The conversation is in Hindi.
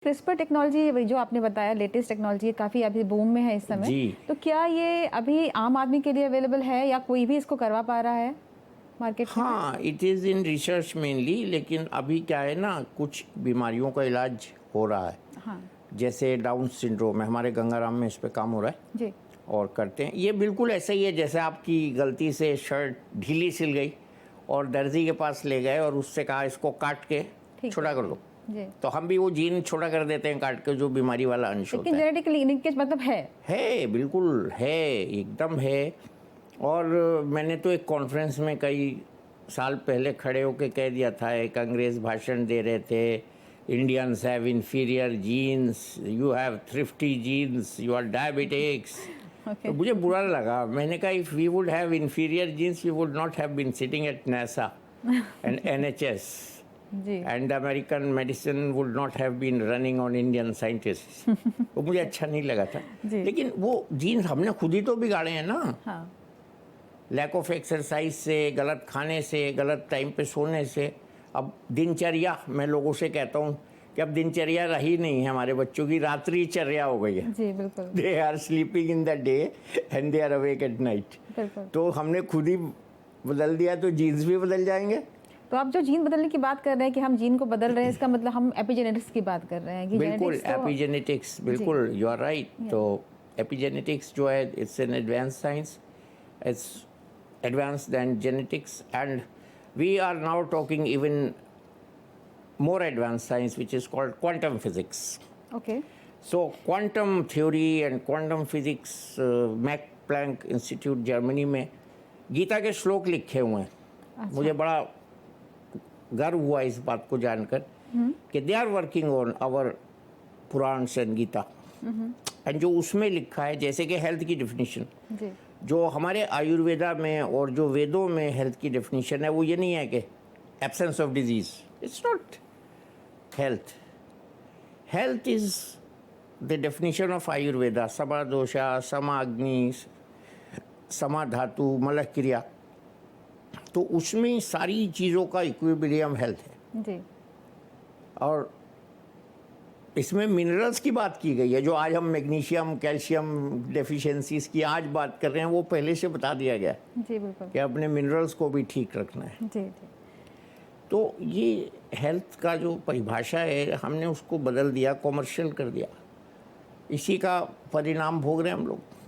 क्रिस्पर टेक्नोलॉजी जो आपने बताया लेटेस्ट टेक्नोलॉजी काफ़ी अभी बूम में है इस समय। जी। तो क्या ये अभी आम आदमी के लिए अवेलेबल है या कोई भी इसको करवा पा रहा है मार्केट में? हाँ, it is in research mainly, लेकिन अभी क्या है ना, कुछ बीमारियों का इलाज हो रहा है। हाँ जैसे डाउन सिंड्रोम है, हमारे गंगाराम में इस पे काम हो रहा है जी। और करते हैं। ये बिल्कुल ऐसा ही है जैसे आपकी गलती से शर्ट ढीली सिल गई और दर्जी के पास ले गए और उससे कहा इसको काट के ठीक छोटा कर दो, जी। तो हम भी वो जीन छोटा कर देते हैं काट के, जो बीमारी वाला अंश होता लेकिन है। जेनेटिक लिंकेज मतलब है, बिल्कुल है, एकदम है। और मैंने तो एक कॉन्फ्रेंस में कई साल पहले खड़े होकर कह दिया था, एक अंग्रेज़ भाषण दे रहे थे, Indians have inferior genes, you have thrifty genes, you are diabetics. तो मुझे बुरा लगा। मैंने कहा if we would have inferior genes we would not have been sitting at NASA and NHS जी। And American medicine would not have been running on Indian scientist. वो मुझे अच्छा नहीं लगा था। लेकिन वो जीन्स हमने खुद ही तो बिगाड़े हैं ना। हाँ। लैक ऑफ एक्सरसाइज से, गलत खाने से, गलत टाइम पे सोने से। अब दिनचर्या, मैं लोगों से कहता हूँ कि अब दिनचर्या रही नहीं है, हमारे बच्चों की रात्रिचर्या हो गई है। जी बिल्कुल। They are sleeping in the day and they are awake at night. बिल्कुल। तो हमने खुद ही बदल दिया, तो जीन्स भी बदल जाएंगे। तो आप जो जीन बदलने की बात कर रहे हैं कि हम जीन को बदल रहे हैं, इसका मतलब हम एपिजेनेटिक्स की बात कर रहे हैं कि बिल्कुल genetics तो... एपिजेनेटिक्स, बिल्कुल यू आर राइट। तो एपिजेनेटिक्स जो है it's an advance science, it's advanced than genetics, and we are now talking even more advanced science which is called quantum physics. Okay. So quantum theory and quantum physics, Max Planck Institute Germany में गीता के श्लोक लिखे हुए हैं। अच्छा। मुझे बड़ा गर्व हुआ इस बात को जानकर कि they are working on our Puranas and Gita, and जो उसमें लिखा है, जैसे कि हेल्थ की डेफिनेशन जी। जो हमारे आयुर्वेदा में और जो वेदों में हेल्थ की डेफिनेशन है, वो ये नहीं है कि absence of disease, it's not health. Health is the definition of Ayurveda, समा दोषा, समा अग्नि, समा धातु, मलह क्रिया। तो उसमें सारी चीज़ों का इक्विलिब्रियम हेल्थ है। जी। और इसमें मिनरल्स की बात की गई है। जो आज हम मैग्नीशियम, कैल्शियम डेफिशिएंसीज की आज बात कर रहे हैं, वो पहले से बता दिया गया जी बिल्कुल कि अपने मिनरल्स को भी ठीक रखना है। जी जी। तो ये हेल्थ का जो परिभाषा है, हमने उसको बदल दिया, कॉमर्शियल कर दिया। इसी का परिणाम भोग रहे हैं हम लोग।